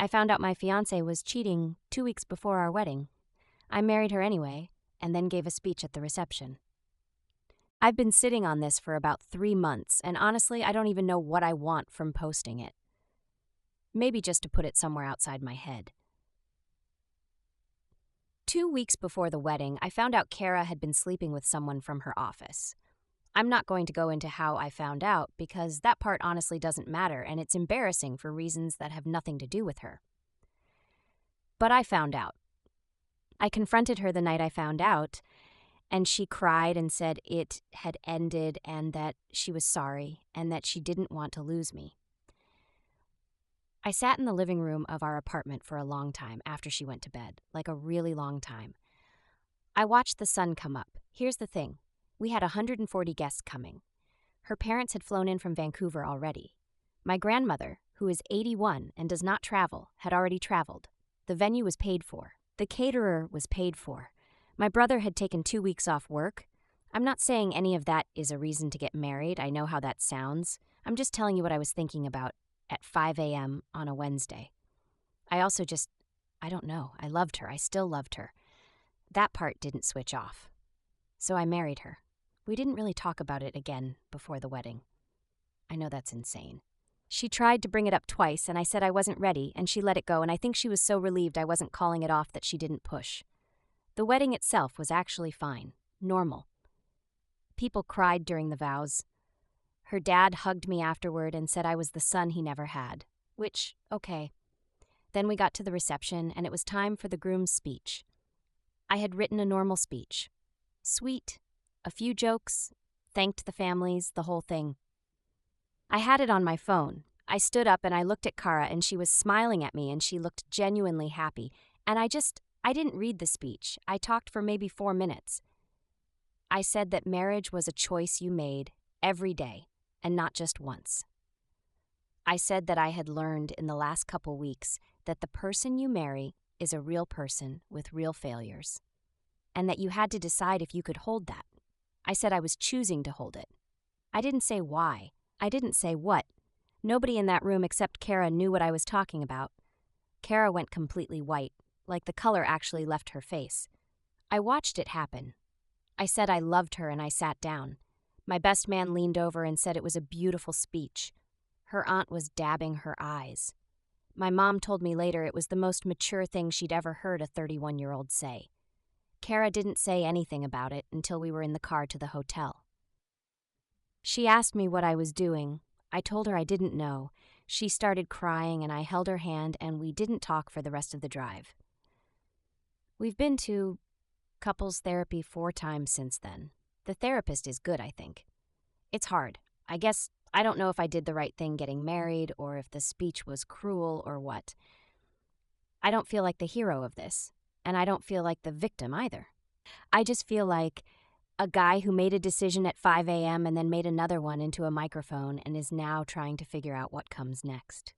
I found out my fiancée was cheating 2 weeks before our wedding. I married her anyway, and then gave a speech at the reception. I've been sitting on this for about 3 months, and honestly, I don't even know what I want from posting it. Maybe just to put it somewhere outside my head. 2 weeks before the wedding, I found out Kara had been sleeping with someone from her office. I'm not going to go into how I found out because that part honestly doesn't matter and it's embarrassing for reasons that have nothing to do with her. But I found out. I confronted her the night I found out, and she cried and said it had ended and that she was sorry and that she didn't want to lose me. I sat in the living room of our apartment for a long time after she went to bed, like a really long time. I watched the sun come up. Here's the thing. We had 140 guests coming. Her parents had flown in from Vancouver already. My grandmother, who is 81 and does not travel, had already traveled. The venue was paid for. The caterer was paid for. My brother had taken 2 weeks off work. I'm not saying any of that is a reason to get married. I know how that sounds. I'm just telling you what I was thinking about at 5 a.m. on a Wednesday. I don't know. I loved her. I still loved her. That part didn't switch off. So I married her. We didn't really talk about it again before the wedding. I know that's insane. She tried to bring it up twice, and I said I wasn't ready, and she let it go, and I think she was so relieved I wasn't calling it off that she didn't push. The wedding itself was actually fine, normal. People cried during the vows. Her dad hugged me afterward and said I was the son he never had, which, okay. Then we got to the reception, and it was time for the groom's speech. I had written a normal speech. Sweet, a few jokes, thanked the families, the whole thing. I had it on my phone. I stood up and I looked at Kara and she was smiling at me and she looked genuinely happy. And I didn't read the speech. I talked for maybe 4 minutes. I said that marriage was a choice you made every day and not just once. I said that I had learned in the last couple weeks that the person you marry is a real person with real failures, and that you had to decide if you could hold that. I said I was choosing to hold it. I didn't say why. I didn't say what. Nobody in that room except Kara knew what I was talking about. Kara went completely white, like the color actually left her face. I watched it happen. I said I loved her and I sat down. My best man leaned over and said it was a beautiful speech. Her aunt was dabbing her eyes. My mom told me later it was the most mature thing she'd ever heard a 31-year-old say. Kara didn't say anything about it until we were in the car to the hotel. She asked me what I was doing. I told her I didn't know. She started crying and I held her hand and we didn't talk for the rest of the drive. We've been to couples therapy 4 times since then. The therapist is good, I think. It's hard. I guess I don't know if I did the right thing getting married or if the speech was cruel or what. I don't feel like the hero of this. And I don't feel like the victim either. I just feel like a guy who made a decision at 5 a.m. and then made another one into a microphone and is now trying to figure out what comes next.